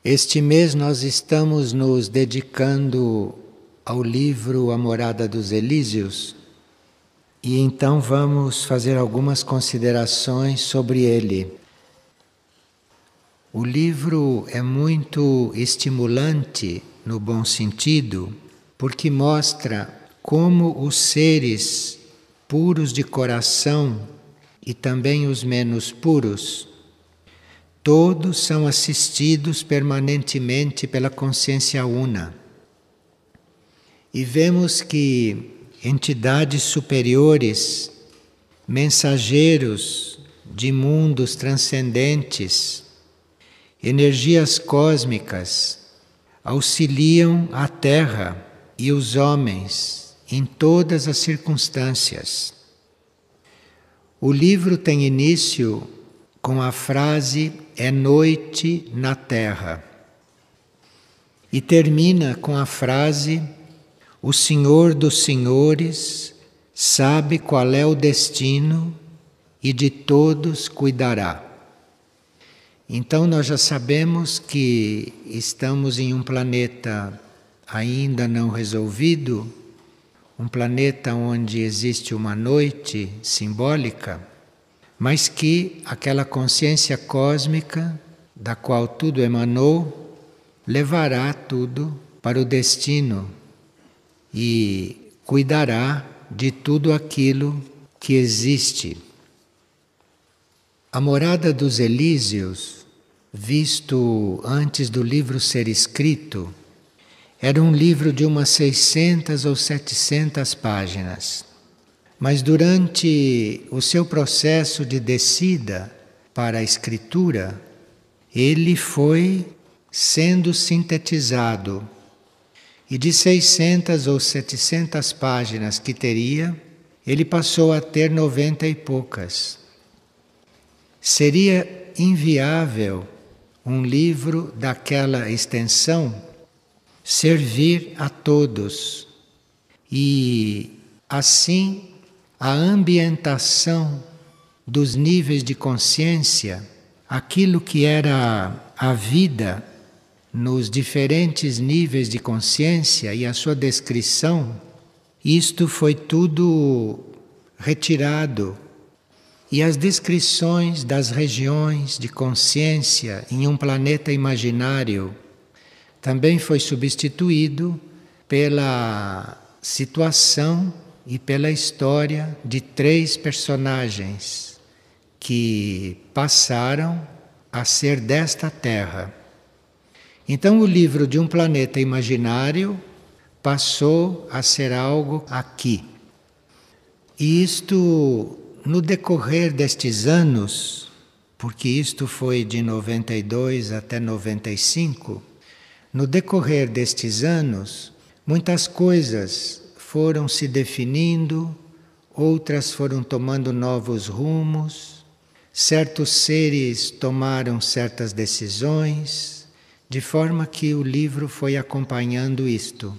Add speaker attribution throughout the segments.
Speaker 1: Este mês nós estamos nos dedicando ao livro A Morada dos Elísios e então vamos fazer algumas considerações sobre ele. O livro é muito estimulante no bom sentido, porque mostra como os seres puros de coração e também os menos puros, todos são assistidos permanentemente pela consciência una. E vemos que entidades superiores, mensageiros de mundos transcendentes, energias cósmicas, auxiliam a Terra e os homens em todas as circunstâncias. O livro tem início com a frase "É noite na Terra" e termina com a frase "O Senhor dos Senhores sabe qual é o destino e de todos cuidará". Então nós já sabemos que estamos em um planeta ainda não resolvido, um planeta onde existe uma noite simbólica, mas que aquela consciência cósmica da qual tudo emanou levará tudo para o destino e cuidará de tudo aquilo que existe. A Morada dos Elísios, visto antes do livro ser escrito, era um livro de umas 600 ou 700 páginas. Mas durante o seu processo de descida para a escritura, ele foi sendo sintetizado. E de 600 ou 700 páginas que teria, ele passou a ter 90 e poucas. Seria inviável um livro daquela extensão servir a todos. E assim a ambientação dos níveis de consciência, aquilo que era a vida nos diferentes níveis de consciência e a sua descrição, isto foi tudo retirado. E as descrições das regiões de consciência em um planeta imaginário também foi substituído pela situação e pela história de 3 personagens que passaram a ser desta Terra. Então o livro de um planeta imaginário passou a ser algo aqui. E isto, no decorrer destes anos, porque isto foi de 92 até 95, no decorrer destes anos, muitas coisas foram se definindo, outras foram tomando novos rumos, certos seres tomaram certas decisões, de forma que o livro foi acompanhando isto.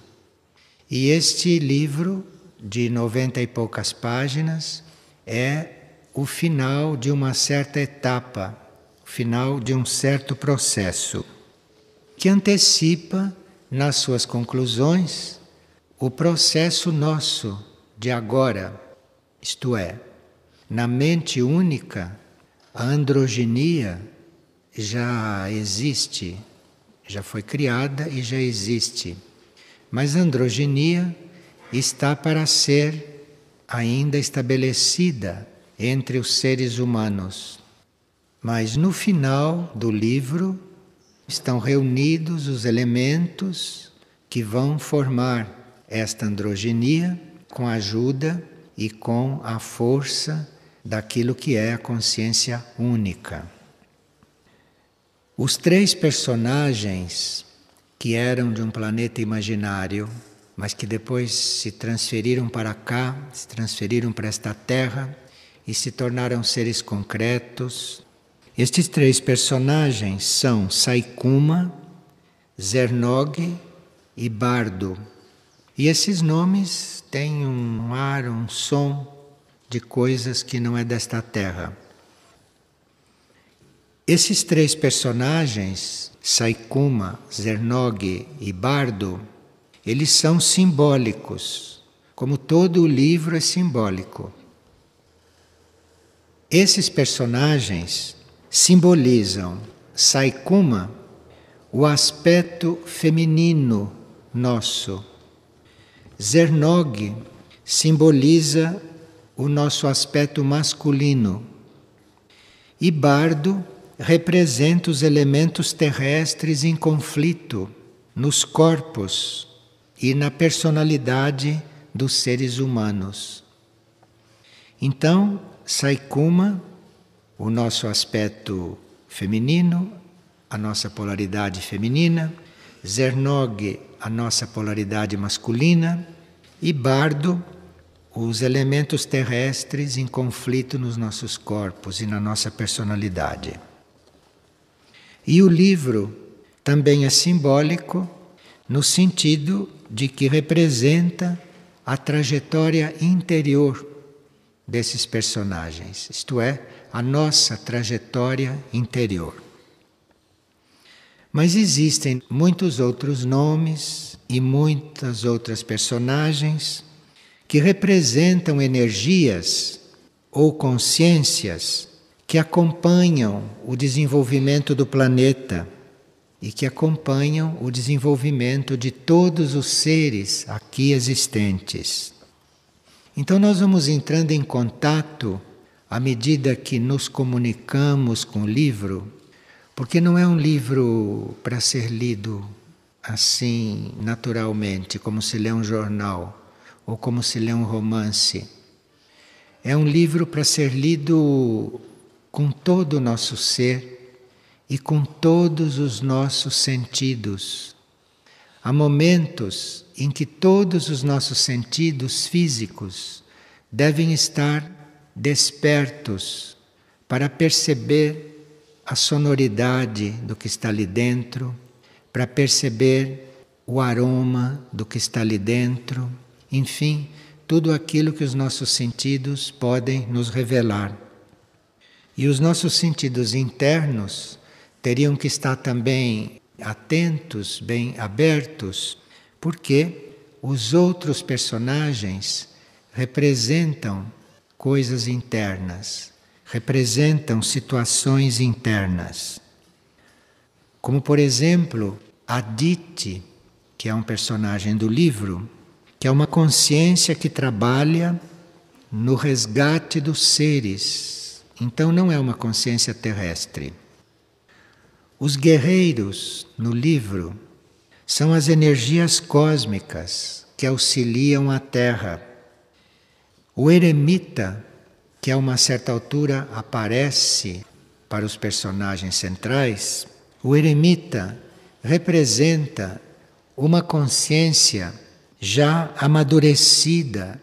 Speaker 1: E este livro, de 90 e poucas páginas, é o final de uma certa etapa, o final de um certo processo, que antecipa, nas suas conclusões, o processo nosso de agora, isto é, na mente única, a androginia já existe, já foi criada e já existe. Mas a androginia está para ser ainda estabelecida entre os seres humanos. Mas no final do livro estão reunidos os elementos que vão formar esta androginia com a ajuda e com a força daquilo que é a consciência única. Os 3 personagens que eram de um planeta imaginário, mas que depois se transferiram para cá, se transferiram para esta Terra e se tornaram seres concretos. Estes 3 personagens são Saikuma, Zernog e Bardo. E esses nomes têm um ar, um som de coisas que não é desta Terra. Esses três personagens, Saikuma, Zernog e Bardo, eles são simbólicos, como todo o livro é simbólico. Esses personagens simbolizam, Saikuma, o aspecto feminino nosso. Zernog simboliza o nosso aspecto masculino. E Bardo representa os elementos terrestres em conflito nos corpos e na personalidade dos seres humanos. Então, Saikuma, o nosso aspecto feminino, a nossa polaridade feminina, Zernog, a nossa polaridade masculina, e Bardo, os elementos terrestres em conflito nos nossos corpos e na nossa personalidade. E o livro também é simbólico no sentido de que representa a trajetória interior desses personagens, isto é, a nossa trajetória interior. Mas existem muitos outros nomes e muitas outras personagens que representam energias ou consciências que acompanham o desenvolvimento do planeta e que acompanham o desenvolvimento de todos os seres aqui existentes. Então nós vamos entrando em contato à medida que nos comunicamos com o livro, porque não é um livro para ser lido assim naturalmente, como se lê um jornal ou como se lê um romance. É um livro para ser lido com todo o nosso ser e com todos os nossos sentidos. Há momentos em que todos os nossos sentidos físicos devem estar despertos para perceber a sonoridade do que está ali dentro, para perceber o aroma do que está ali dentro, enfim, tudo aquilo que os nossos sentidos podem nos revelar. E os nossos sentidos internos teriam que estar também atentos, bem abertos, porque os outros personagens representam coisas internas, representam situações internas. Como, por exemplo, Aditi, que é um personagem do livro, que é uma consciência que trabalha no resgate dos seres. Então não é uma consciência terrestre. Os guerreiros, no livro, são as energias cósmicas que auxiliam a Terra. O eremita, que a uma certa altura aparece para os personagens centrais, o eremita representa uma consciência já amadurecida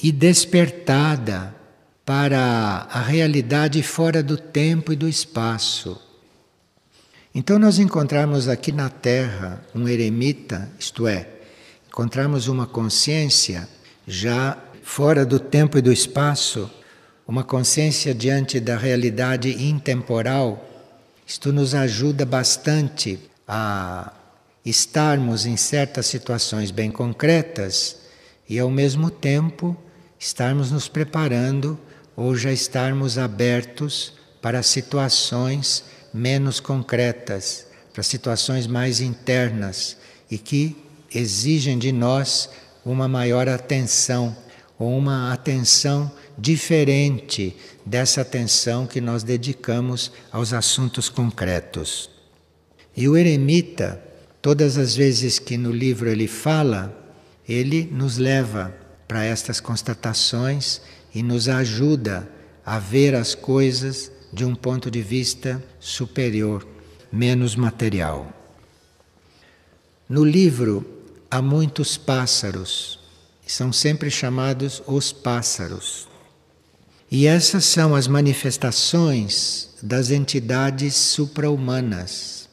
Speaker 1: e despertada para a realidade fora do tempo e do espaço. Então nós encontramos aqui na Terra um eremita, isto é, encontramos uma consciência já fora do tempo e do espaço, uma consciência diante da realidade intemporal. Isto nos ajuda bastante a estarmos em certas situações bem concretas e, ao mesmo tempo, estarmos nos preparando ou já estarmos abertos para situações menos concretas, para situações mais internas e que exigem de nós uma maior atenção ou uma atenção diferente dessa atenção que nós dedicamos aos assuntos concretos. E o eremita, todas as vezes que no livro ele fala, ele nos leva para estas constatações e nos ajuda a ver as coisas de um ponto de vista superior, menos material. No livro há muitos pássaros, são sempre chamados os pássaros. E essas são as manifestações das entidades supra-humanas.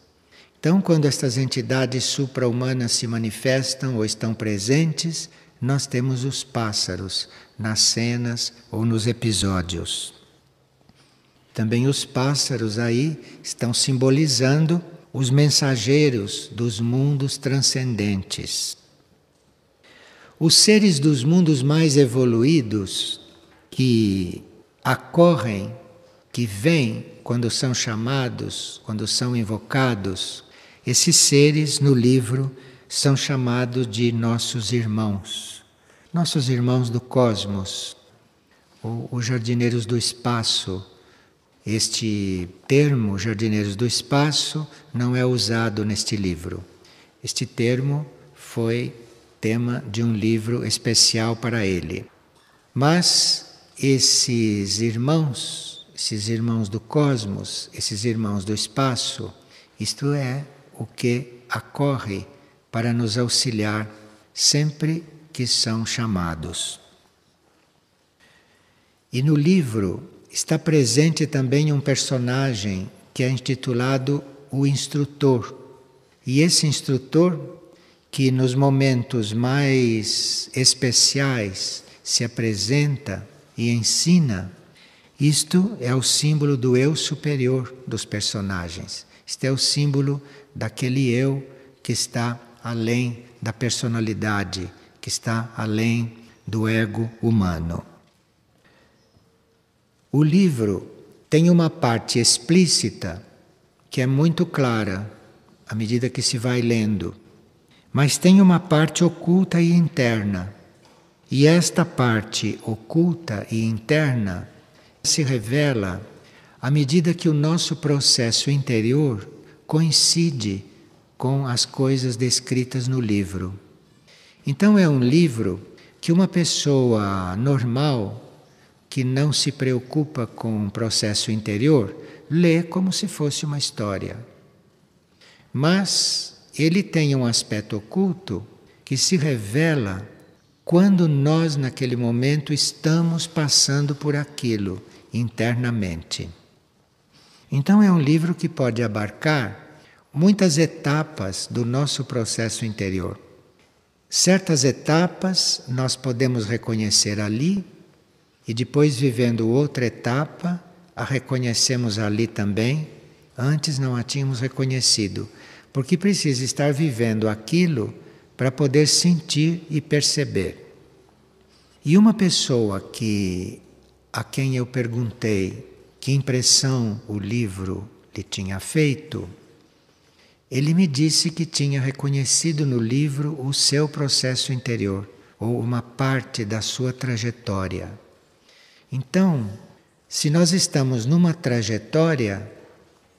Speaker 1: Então, quando estas entidades supra-humanas se manifestam ou estão presentes, nós temos os pássaros nas cenas ou nos episódios. Também os pássaros aí estão simbolizando os mensageiros dos mundos transcendentes. Os seres dos mundos mais evoluídos que acorrem, que vêm quando são chamados, quando são invocados, esses seres no livro são chamados de nossos irmãos do cosmos, ou os jardineiros do espaço. Este termo, jardineiros do espaço, não é usado neste livro. Este termo foi tema de um livro especial para ele. Mas esses irmãos do cosmos, esses irmãos do espaço, isto é o que acorre para nos auxiliar sempre que são chamados. E no livro está presente também um personagem que é intitulado o instrutor. E esse instrutor, que nos momentos mais especiais se apresenta e ensina, isto é o símbolo do eu superior dos personagens. Isto é o símbolo daquele eu que está além da personalidade, que está além do ego humano. O livro tem uma parte explícita que é muito clara à medida que se vai lendo, mas tem uma parte oculta e interna. E esta parte oculta e interna se revela à medida que o nosso processo interior coincide com as coisas descritas no livro. Então é um livro que uma pessoa normal, que não se preocupa com o processo interior, lê como se fosse uma história. Mas ele tem um aspecto oculto que se revela quando nós, naquele momento, estamos passando por aquilo internamente. Então é um livro que pode abarcar muitas etapas do nosso processo interior. Certas etapas nós podemos reconhecer ali, e depois, vivendo outra etapa, a reconhecemos ali também. Antes não a tínhamos reconhecido, porque precisa estar vivendo aquilo para poder sentir e perceber. E uma pessoa a quem eu perguntei que impressão o livro lhe tinha feito, ele me disse que tinha reconhecido no livro o seu processo interior, ou uma parte da sua trajetória. Então, se nós estamos numa trajetória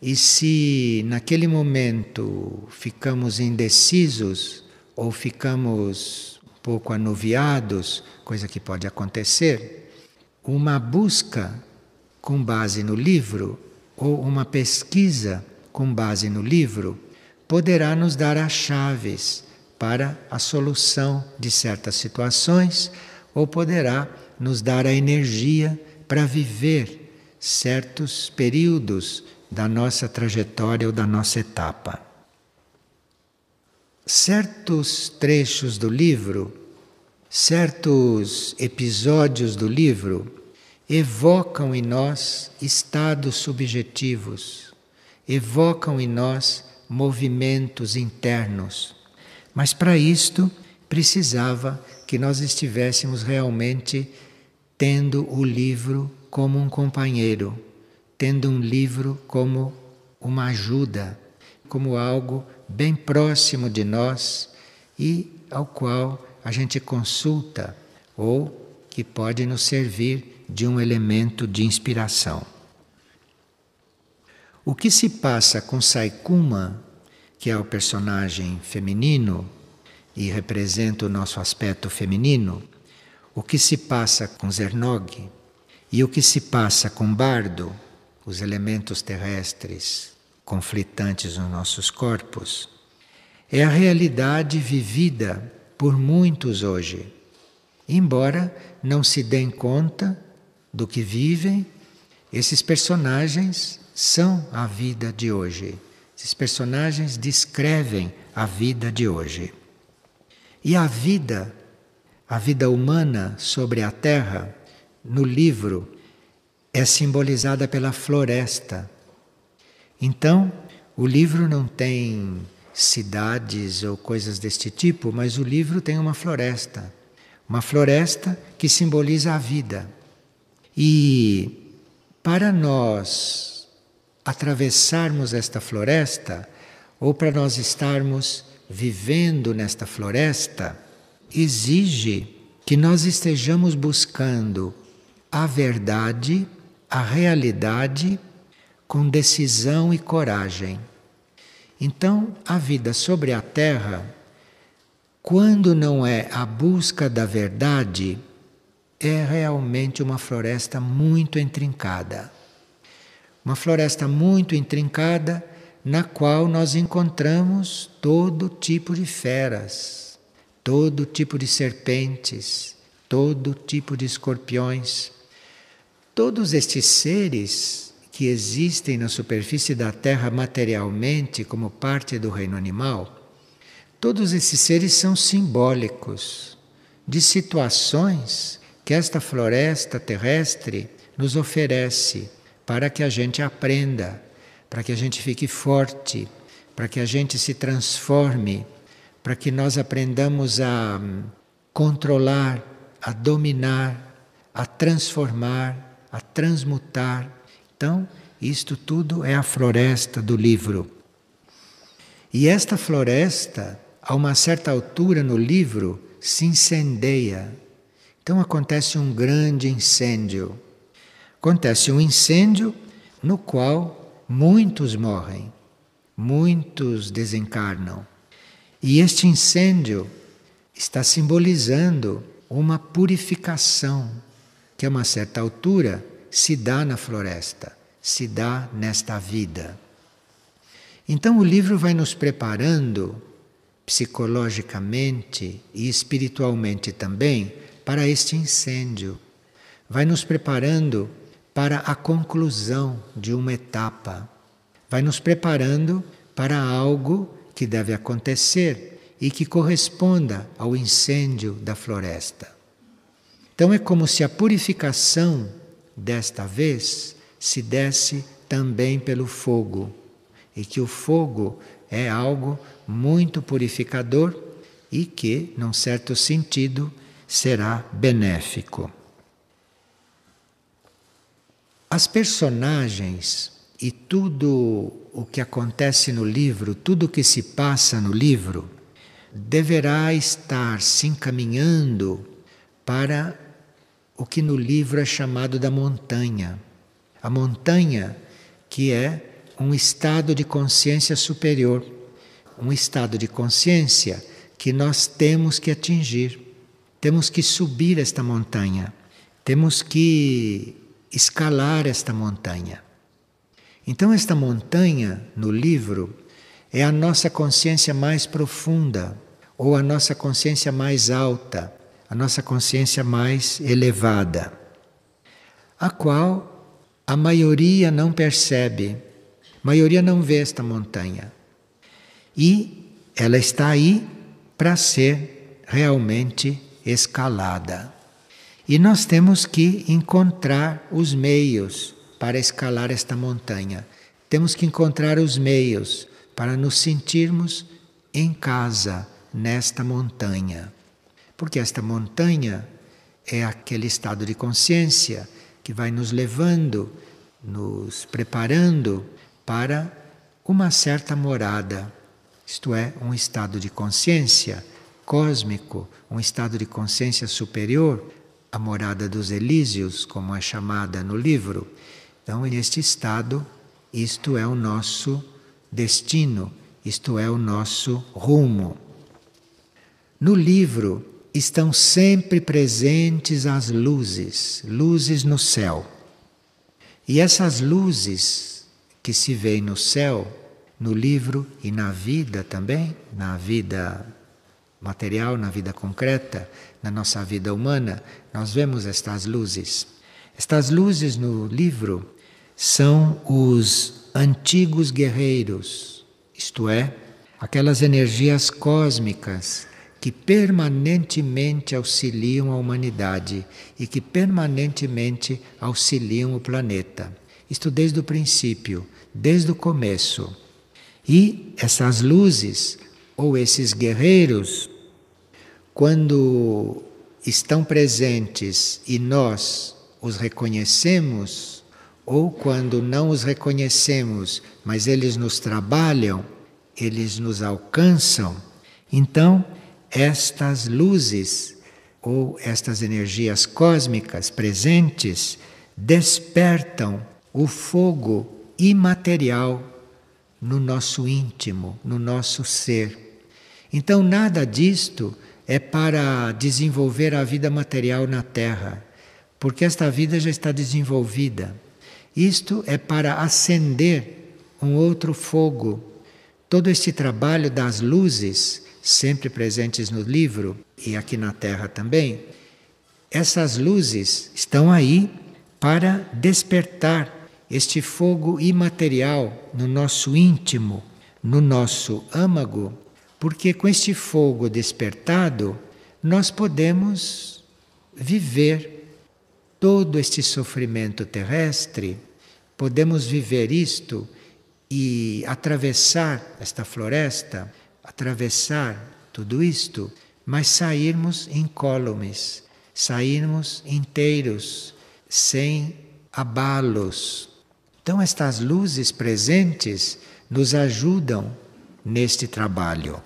Speaker 1: e se naquele momento ficamos indecisos ou ficamos um pouco anuviados, coisa que pode acontecer, uma busca com base no livro ou uma pesquisa com base no livro poderá nos dar as chaves para a solução de certas situações ou poderá nos dar a energia para viver certos períodos da nossa trajetória ou da nossa etapa. Certos trechos do livro, certos episódios do livro evocam em nós estados subjetivos, evocam em nós movimentos internos. Mas para isto precisava que nós estivéssemos realmente tendo o livro como um companheiro, tendo um livro como uma ajuda, como algo bem próximo de nós e ao qual a gente consulta ou que pode nos servir de um elemento de inspiração. O que se passa com Sai-kuma, que é o personagem feminino e representa o nosso aspecto feminino, o que se passa com Zernog e o que se passa com Bardo, os elementos terrestres conflitantes nos nossos corpos, é a realidade vivida por muitos hoje, embora não se deem conta do que vivem. Esses personagens são a vida de hoje. Esses personagens descrevem a vida de hoje. E a vida humana sobre a Terra, no livro, é simbolizada pela floresta. Então, o livro não tem cidades ou coisas deste tipo, mas o livro tem uma floresta que simboliza a vida. E para nós atravessarmos esta floresta, ou para nós estarmos vivendo nesta floresta, exige que nós estejamos buscando a verdade, a realidade, com decisão e coragem. Então, a vida sobre a Terra, quando não é a busca da verdade, é realmente uma floresta muito intrincada. Uma floresta muito intrincada na qual nós encontramos todo tipo de feras, todo tipo de serpentes, todo tipo de escorpiões. Todos estes seres que existem na superfície da Terra materialmente como parte do reino animal, todos esses seres são simbólicos de situações que esta floresta terrestre nos oferece para que a gente aprenda, para que a gente fique forte, para que a gente se transforme, para que nós aprendamos a controlar, a dominar, a transformar, a transmutar. Então, isto tudo é a floresta do livro. E esta floresta, a uma certa altura no livro, se incendeia. Então acontece um grande incêndio. Acontece um incêndio no qual muitos morrem, muitos desencarnam. E este incêndio está simbolizando uma purificação que a uma certa altura se dá na floresta, se dá nesta vida. Então o livro vai nos preparando psicologicamente e espiritualmente também para este incêndio. Vai nos preparando para a conclusão de uma etapa. Vai nos preparando para algo que deve acontecer e que corresponda ao incêndio da floresta. Então é como se a purificação desta vez se desse também pelo fogo, e que o fogo é algo muito purificador e que, num certo sentido, será benéfico. As personagens e tudo o que acontece no livro, tudo o que se passa no livro, deverá estar se encaminhando para o que no livro é chamado da montanha. A montanha que é um estado de consciência superior, um estado de consciência que nós temos que atingir. Temos que subir esta montanha, temos que escalar esta montanha. Então esta montanha, no livro, é a nossa consciência mais profunda, ou a nossa consciência mais alta, a nossa consciência mais elevada, a qual a maioria não percebe, a maioria não vê esta montanha. E ela está aí para ser realmente escalada. E nós temos que encontrar os meios para escalar esta montanha. Temos que encontrar os meios para nos sentirmos em casa nesta montanha. Porque esta montanha é aquele estado de consciência que vai nos levando, nos preparando para uma certa morada. Isto é, um estado de consciência cósmico, um estado de consciência superior, a morada dos Elíseos, como é chamada no livro. Então, neste estado, isto é o nosso destino, isto é o nosso rumo. No livro estão sempre presentes as luzes, luzes no céu. E essas luzes que se veem no céu, no livro e na vida também, na vida material, na vida concreta, na nossa vida humana, nós vemos estas luzes. Estas luzes no livro são os antigos guerreiros, isto é, aquelas energias cósmicas que permanentemente auxiliam a humanidade e que permanentemente auxiliam o planeta. Isto desde o princípio, desde o começo. E essas luzes, ou esses guerreiros, quando estão presentes e nós os reconhecemos, ou quando não os reconhecemos, mas eles nos trabalham, eles nos alcançam, então estas luzes ou estas energias cósmicas presentes despertam o fogo imaterial no nosso íntimo, no nosso ser. Então nada disto é para desenvolver a vida material na Terra, porque esta vida já está desenvolvida. Isto é para acender um outro fogo. Todo este trabalho das luzes, sempre presentes no livro e aqui na Terra também, essas luzes estão aí para despertar este fogo imaterial no nosso íntimo, no nosso âmago, porque com este fogo despertado nós podemos viver todo este sofrimento terrestre, podemos viver isto e atravessar esta floresta, atravessar tudo isto, mas sairmos incólumes, sairmos inteiros, sem abalos. Então estas luzes presentes nos ajudam neste trabalho.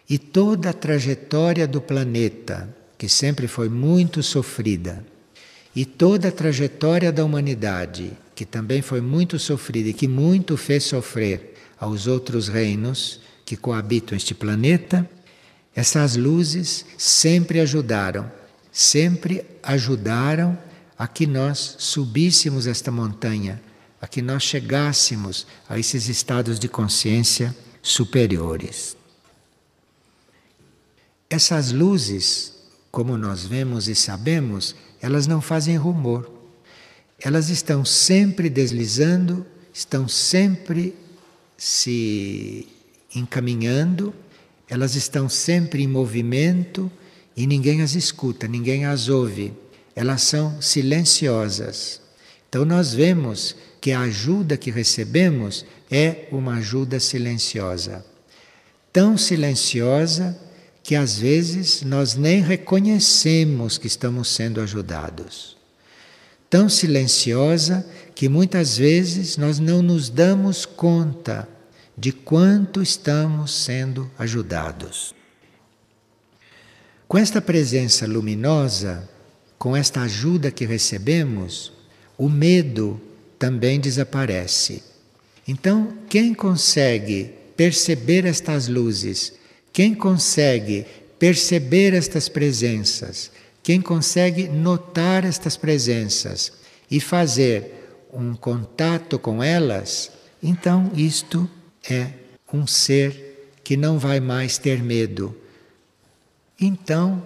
Speaker 1: E toda a trajetória do planeta, que sempre foi muito sofrida, e toda a trajetória da humanidade, que também foi muito sofrida e que muito fez sofrer aos outros reinos que coabitam este planeta, essas luzes sempre ajudaram a que nós subíssemos esta montanha, a que nós chegássemos a esses estados de consciência superiores. Essas luzes, como nós vemos e sabemos, elas não fazem rumor. Elas estão sempre deslizando, estão sempre se encaminhando, elas estão sempre em movimento e ninguém as escuta, ninguém as ouve. Elas são silenciosas. Então nós vemos que a ajuda que recebemos é uma ajuda silenciosa. Tão silenciosa que às vezes nós nem reconhecemos que estamos sendo ajudados. Tão silenciosa que muitas vezes nós não nos damos conta de quanto estamos sendo ajudados. Com esta presença luminosa, com esta ajuda que recebemos, o medo também desaparece. Então, quem consegue perceber estas luzes, quem consegue perceber estas presenças, quem consegue notar estas presenças e fazer um contato com elas, então isto é um ser que não vai mais ter medo. Então,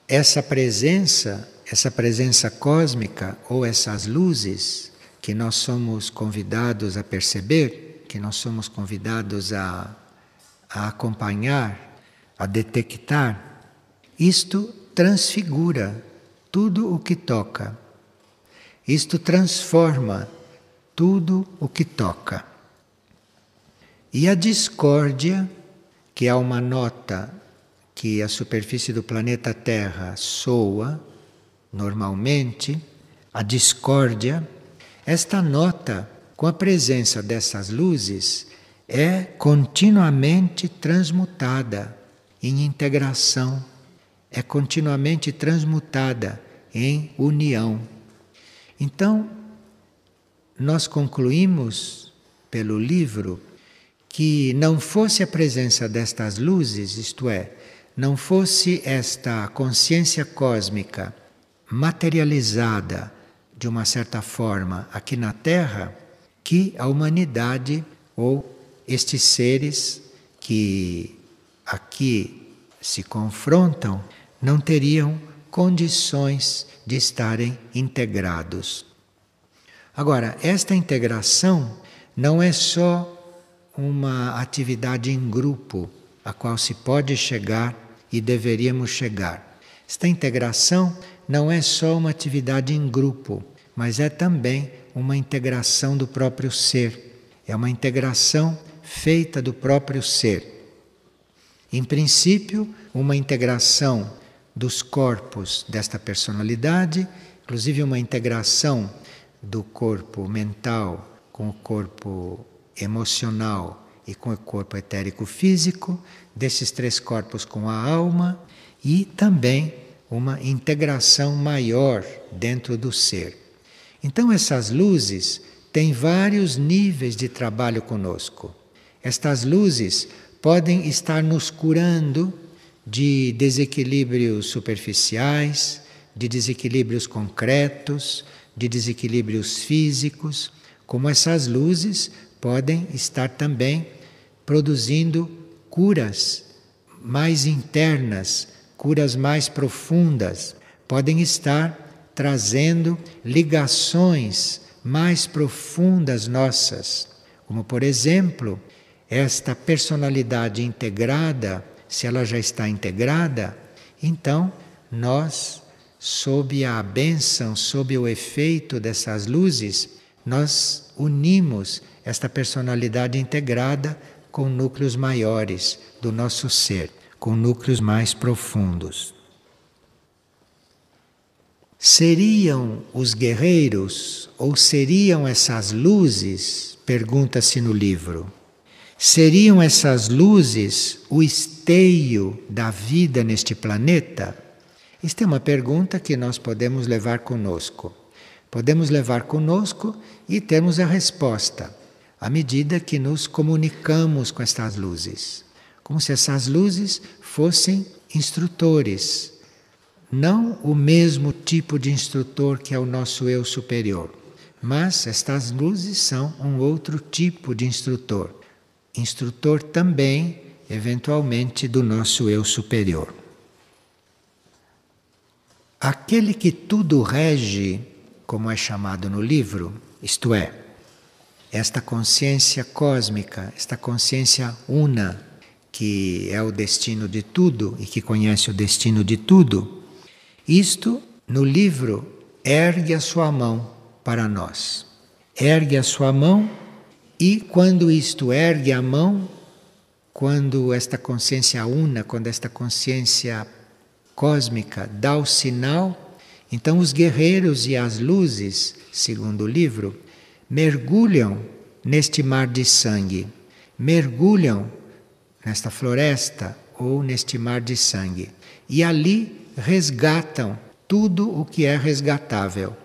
Speaker 1: essa presença cósmica ou essas luzes que nós somos convidados a perceber, que nós somos convidados a acompanhar, a detectar, isto transfigura tudo o que toca. Isto transforma tudo o que toca. E a discórdia, que é uma nota que a superfície do planeta Terra soa normalmente, a discórdia, esta nota, com a presença dessas luzes, é continuamente transmutada em integração, é continuamente transmutada em união. Então, nós concluímos pelo livro que não fosse a presença destas luzes, isto é, não fosse esta consciência cósmica materializada de uma certa forma aqui na Terra, que a humanidade ou estes seres que aqui se confrontam não teriam condições de estarem integrados. Agora, esta integração não é só uma atividade em grupo, a qual se pode chegar e deveríamos chegar. Esta integração não é só uma atividade em grupo, mas é também uma integração do próprio ser. É uma integração feita do próprio ser. Em princípio, uma integração dos corpos desta personalidade, inclusive uma integração do corpo mental com o corpo emocional e com o corpo etérico físico, desses três corpos com a alma, e também uma integração maior dentro do ser. Então essas luzes têm vários níveis de trabalho conosco. Estas luzes podem estar nos curando de desequilíbrios superficiais, de desequilíbrios concretos, de desequilíbrios físicos, como essas luzes podem estar também produzindo curas mais internas, curas mais profundas, podem estar trazendo ligações mais profundas nossas, como por exemplo, esta personalidade integrada, se ela já está integrada, então nós, sob a bênção, sob o efeito dessas luzes, nós unimos esta personalidade integrada com núcleos maiores do nosso ser, com núcleos mais profundos. Seriam os guerreiros, ou seriam essas luzes, pergunta-se no livro, seriam essas luzes o esteio da vida neste planeta? Esta é uma pergunta que nós podemos levar conosco. Podemos levar conosco e termos a resposta, à medida que nos comunicamos com estas luzes. Como se essas luzes fossem instrutores, não o mesmo tipo de instrutor que é o nosso eu superior, mas estas luzes são um outro tipo de instrutor. Instrutor também, eventualmente, do nosso eu superior. Aquele que tudo rege, como é chamado no livro, isto é, esta consciência cósmica, esta consciência una, que é o destino de tudo e que conhece o destino de tudo, isto, no livro, ergue a sua mão para nós. Ergue a sua mão e quando isto ergue a mão, quando esta consciência una, quando esta consciência cósmica dá o sinal, então os guerreiros e as luzes, segundo o livro, mergulham neste mar de sangue, mergulham nesta floresta ou neste mar de sangue e ali resgatam tudo o que é resgatável,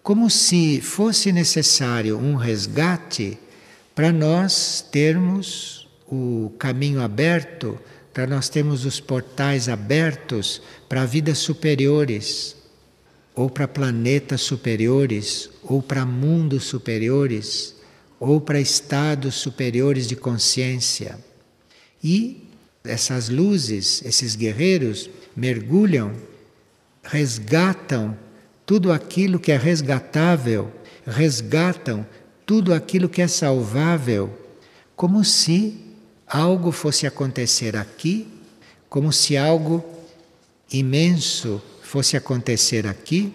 Speaker 1: como se fosse necessário um resgate para nós termos o caminho aberto, para nós termos os portais abertos para vidas superiores, ou para planetas superiores, ou para mundos superiores, ou para estados superiores de consciência. E essas luzes, esses guerreiros, mergulham, resgatam tudo aquilo que é resgatável, resgatam tudo aquilo que é salvável, como se algo fosse acontecer aqui, como se algo imenso fosse acontecer aqui,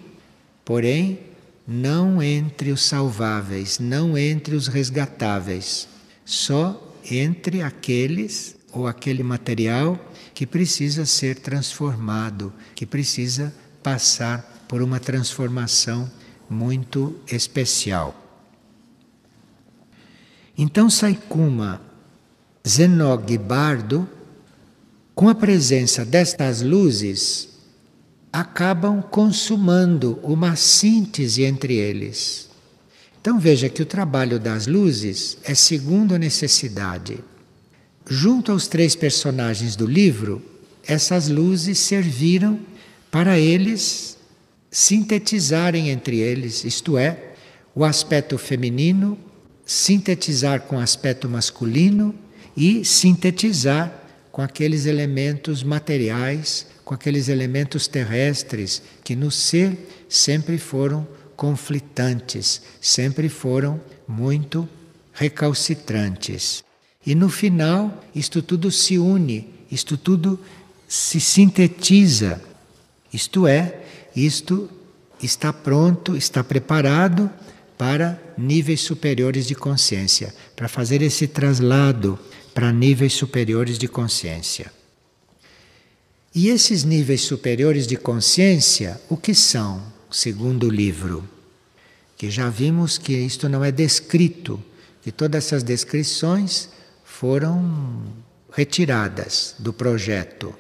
Speaker 1: porém não entre os salváveis, não entre os resgatáveis, só entre aqueles ou aquele material que precisa ser transformado, que precisa passar por uma transformação muito especial. Então Saikuma Zenog Bardo, com a presença destas luzes, acabam consumando uma síntese entre eles. Então veja que o trabalho das luzes é segundo a necessidade. Junto aos três personagens do livro, essas luzes serviram para eles sintetizarem entre eles, isto é, o aspecto feminino, sintetizar com o aspecto masculino e sintetizar com aqueles elementos materiais, com aqueles elementos terrestres que no ser sempre foram conflitantes, sempre foram muito recalcitrantes. E no final, isto tudo se une, isto tudo se sintetiza. Isto é, isto está pronto, está preparado para níveis superiores de consciência, para fazer esse traslado para níveis superiores de consciência. E esses níveis superiores de consciência, o que são, segundo o livro? Que já vimos que isto não é descrito, que todas essas descrições foram retiradas do projeto,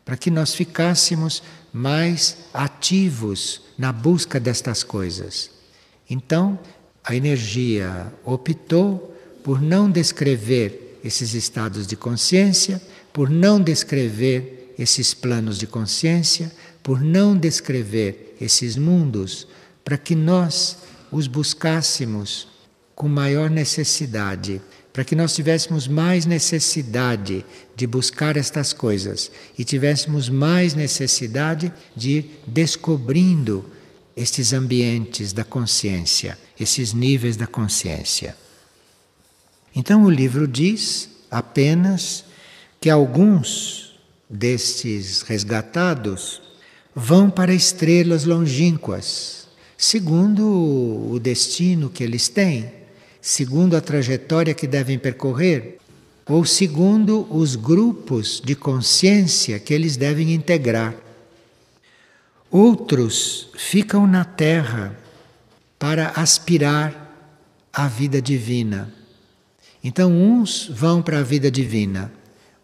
Speaker 1: para que nós ficássemos mais ativos na busca destas coisas. Então, a energia optou por não descrever esses estados de consciência, por não descrever esses planos de consciência, por não descrever esses mundos, para que nós os buscássemos com maior necessidade, para que nós tivéssemos mais necessidade de buscar estas coisas e tivéssemos mais necessidade de ir descobrindo estes ambientes da consciência, esses níveis da consciência. Então o livro diz apenas que alguns destes resgatados vão para estrelas longínquas, segundo o destino que eles têm, segundo a trajetória que devem percorrer, ou segundo os grupos de consciência que eles devem integrar. Outros ficam na Terra para aspirar à vida divina. Então, uns vão para a vida divina,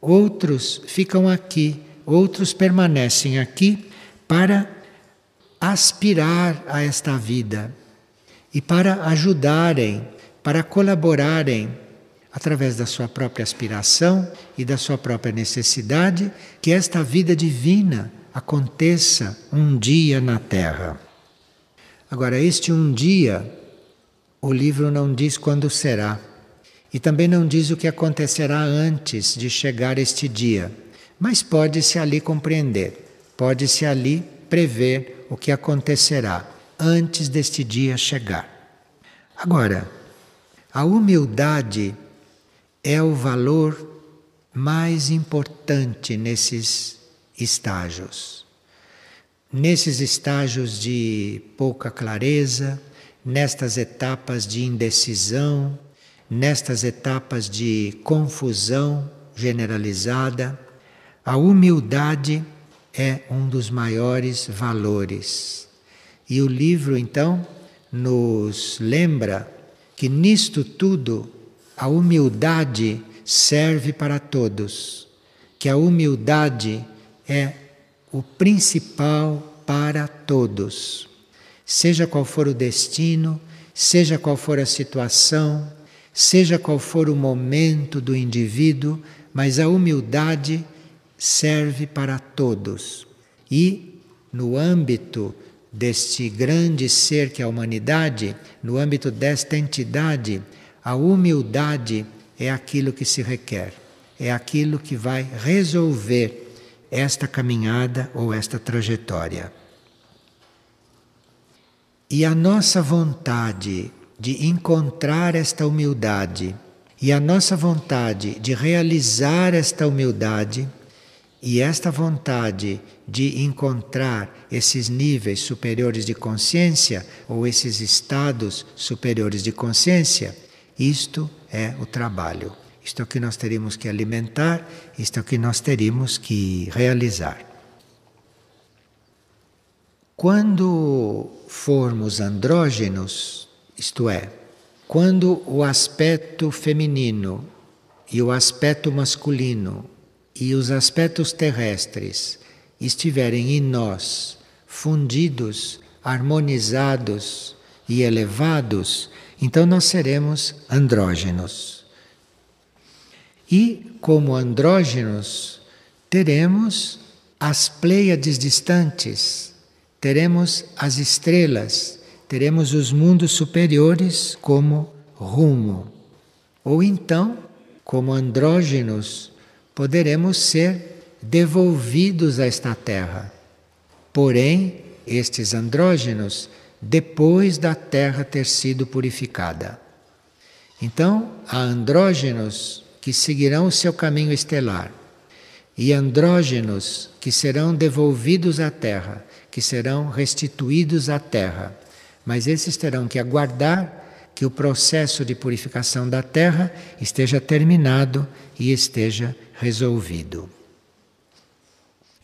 Speaker 1: outros ficam aqui, outros permanecem aqui para aspirar a esta vida e para ajudarem, para colaborarem através da sua própria aspiração e da sua própria necessidade, que esta vida divina aconteça um dia na Terra. Agora, este um dia, o livro não diz quando será, e também não diz o que acontecerá antes de chegar este dia, mas pode-se ali compreender, pode-se ali prever o que acontecerá antes deste dia chegar. Agora, a humildade é o valor mais importante nesses estágios. Nesses estágios de pouca clareza, nestas etapas de indecisão, nestas etapas de confusão generalizada, a humildade é um dos maiores valores. E o livro, então, nos lembra que nisto tudo a humildade serve para todos, que a humildade é o principal para todos. Seja qual for o destino, seja qual for a situação, seja qual for o momento do indivíduo, mas a humildade serve para todos. E no âmbito deste grande ser que é a humanidade, no âmbito desta entidade, a humildade é aquilo que se requer, é aquilo que vai resolver esta caminhada ou esta trajetória. E a nossa vontade de encontrar esta humildade e a nossa vontade de realizar esta humildade e esta vontade de encontrar esses níveis superiores de consciência ou esses estados superiores de consciência, isto é o trabalho. Isto é o que nós teríamos que alimentar, isto é o que nós teríamos que realizar. Quando formos andrógenos, isto é, quando o aspecto feminino e o aspecto masculino e os aspectos terrestres estiverem em nós fundidos, harmonizados e elevados, então nós seremos andrógenos. E, como andrógenos, teremos as pleiades distantes, teremos as estrelas, teremos os mundos superiores como rumo. Ou então, como andrógenos, poderemos ser devolvidos a esta terra. Porém, estes andrógenos, depois da terra ter sido purificada. Então, há andrógenos que seguirão o seu caminho estelar, e andrógenos que serão devolvidos à Terra, que serão restituídos à Terra. Mas esses terão que aguardar que o processo de purificação da Terra esteja terminado e esteja resolvido.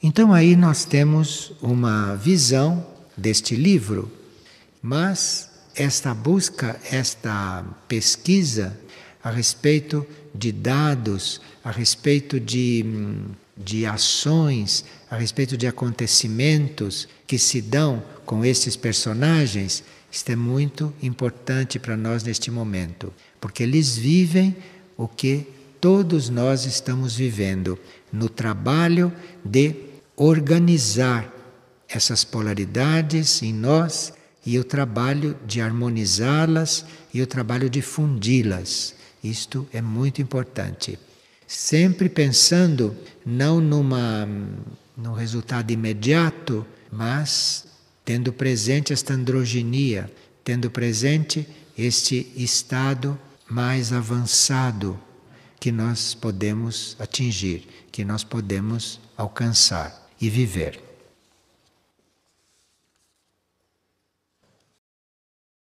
Speaker 1: Então aí nós temos uma visão deste livro, mas esta busca, esta pesquisa a respeito de dados, a respeito de ações, a respeito de acontecimentos que se dão com estes personagens, isto é muito importante para nós neste momento, porque eles vivem o que todos nós estamos vivendo, no trabalho de organizar essas polaridades em nós e o trabalho de harmonizá-las e o trabalho de fundi-las. Isto é muito importante. Sempre pensando não num resultado imediato, mas tendo presente esta androginia, tendo presente este estado mais avançado que nós podemos atingir, que nós podemos alcançar e viver.